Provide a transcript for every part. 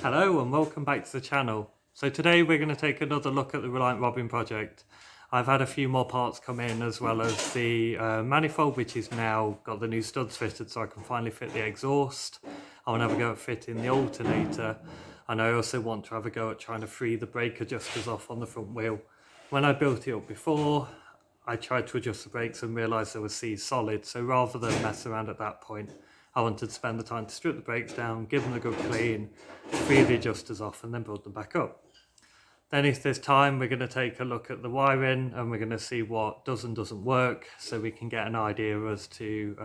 Hello and welcome back to the channel. So today we're going to take another look at the Reliant Robin project. I've had a few more parts come in, as well as the manifold, which is now got the new studs fitted, so I can finally fit the exhaust. I want to have a go at fitting the alternator, and I also want to have a go at trying to free the brake adjusters off on the front wheel. When I built it up before, I tried to adjust the brakes and realised they were seized solid, so rather than mess around at that point, I wanted to spend the time to strip the brakes down, give them a good clean, free the adjusters off and then build them back up. Then if there's time, we're going to take a look at the wiring and we're going to see what does and doesn't work, so we can get an idea as to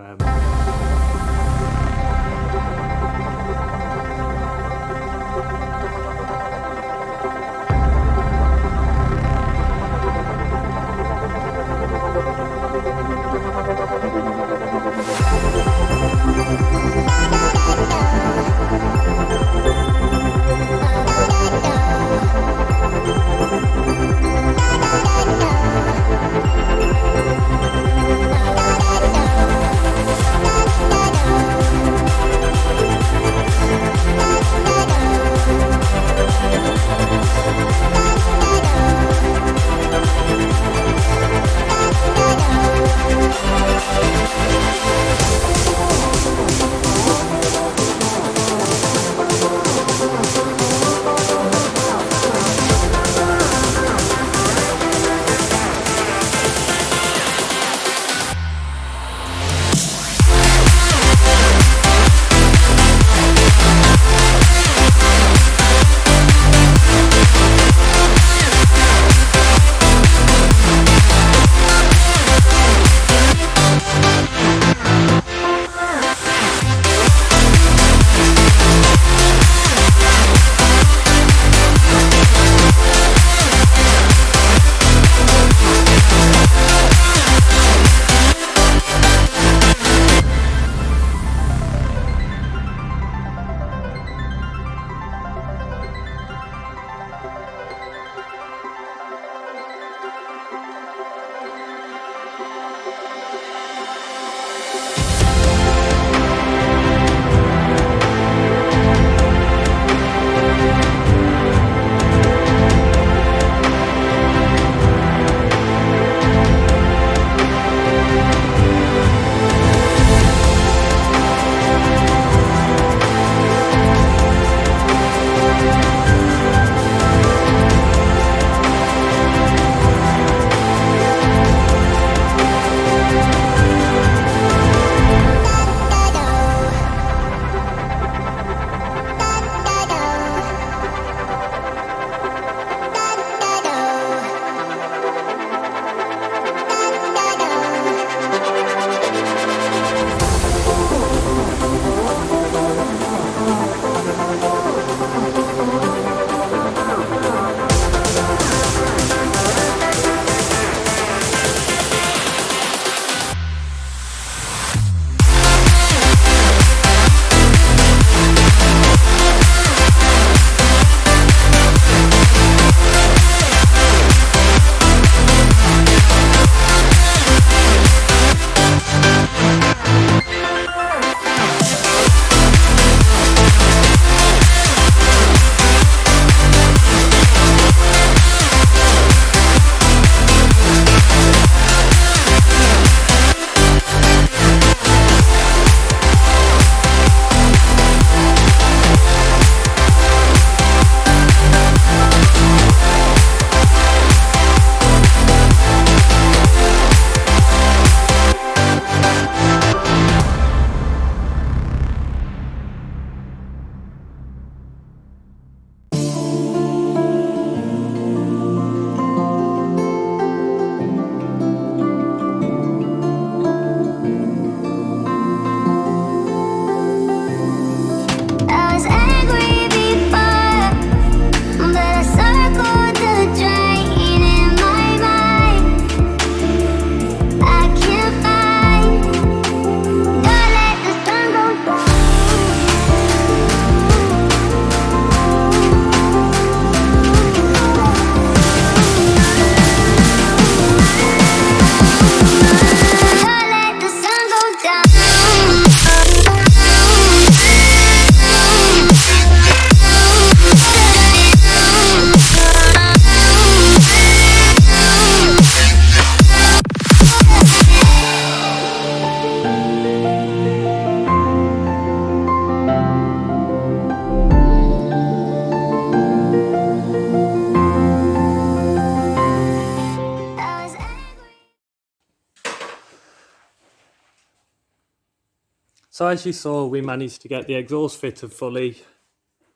So as you saw, we managed to get the exhaust fitted fully.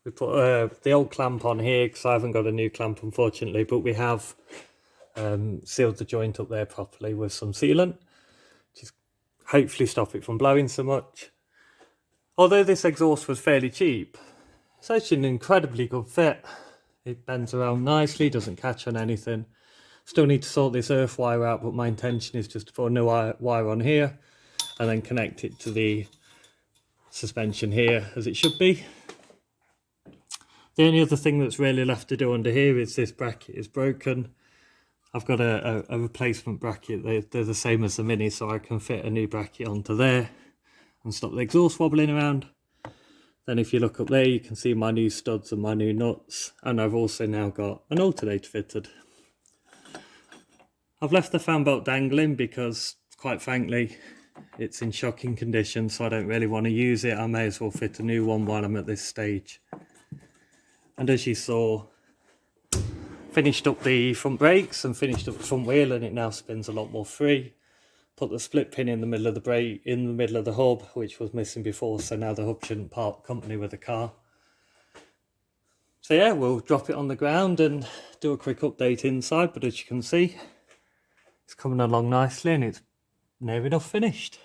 We put the old clamp on here because I haven't got a new clamp unfortunately, but we have sealed the joint up there properly with some sealant, just hopefully stop it from blowing so much. Although this exhaust was fairly cheap, it's actually an incredibly good fit. It bends around nicely, doesn't catch on anything. Still need to sort this earth wire out, but my intention is just to put a new wire on here and then connect it to the suspension here as it should be. The only other thing that's really left to do under here is this bracket is broken. I've got a replacement bracket. They're the same as the Mini, so I can fit a new bracket onto there and stop the exhaust wobbling around. Then if you look up there, you can see my new studs and my new nuts, and I've also now got an alternator fitted. I've left the fan belt dangling because, quite frankly, it's in shocking condition, so I don't really want to use it. I may as well fit a new one while I'm at this stage. And as you saw, finished up the front brakes and finished up the front wheel, and it now spins a lot more free. Put the split pin in the middle of the brake, in the middle of the hub, which was missing before, so now the hub shouldn't part company with the car. So yeah, we'll drop it on the ground and do a quick update inside, but as you can see, it's coming along nicely and it's near enough finished.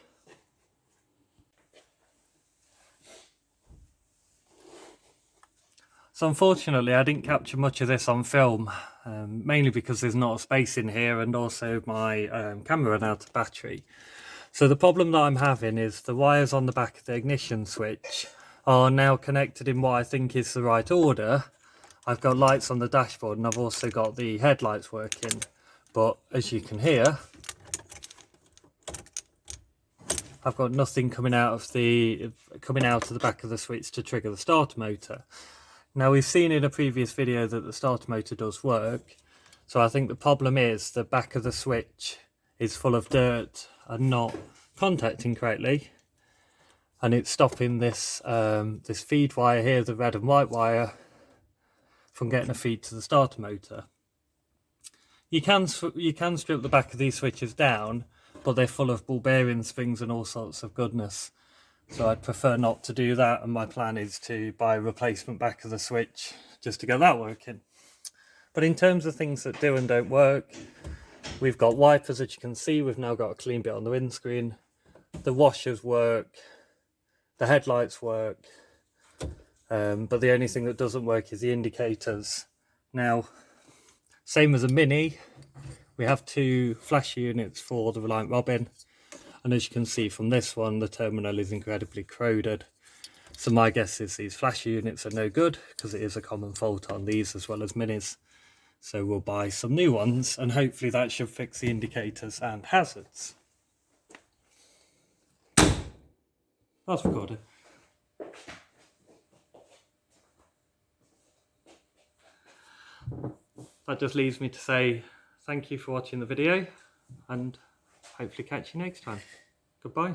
So unfortunately I didn't capture much of this on film, mainly because there's not a space in here, and also my camera ran out of battery. So the problem that I'm having is the wires on the back of the ignition switch are now connected in what I think is the right order. I've got lights on the dashboard and I've also got the headlights working, but as you can hear, I've got nothing coming out of the back of the switch to trigger the starter motor. Now we've seen in a previous video that the starter motor does work, so I think the problem is the back of the switch is full of dirt and not contacting correctly, and it's stopping this this feed wire here, the red and white wire, from getting a feed to the starter motor. You can strip the back of these switches down, but they're full of ball bearing springs and all sorts of goodness. So I'd prefer not to do that, and my plan is to buy a replacement back of the switch just to get that working. But in terms of things that do and don't work, we've got wipers, as you can see. We've now got a clean bit on the windscreen. The washers work, the headlights work, but the only thing that doesn't work is the indicators. Now, same as a Mini, we have two flash units for the Reliant Robin. And as you can see from this one, the terminal is incredibly corroded. So my guess is these flash units are no good, because it is a common fault on these as well as Minis. So we'll buy some new ones, and hopefully that should fix the indicators and hazards. That's recorded. That just leaves me to say thank you for watching the video, and hopefully catch you next time. Goodbye.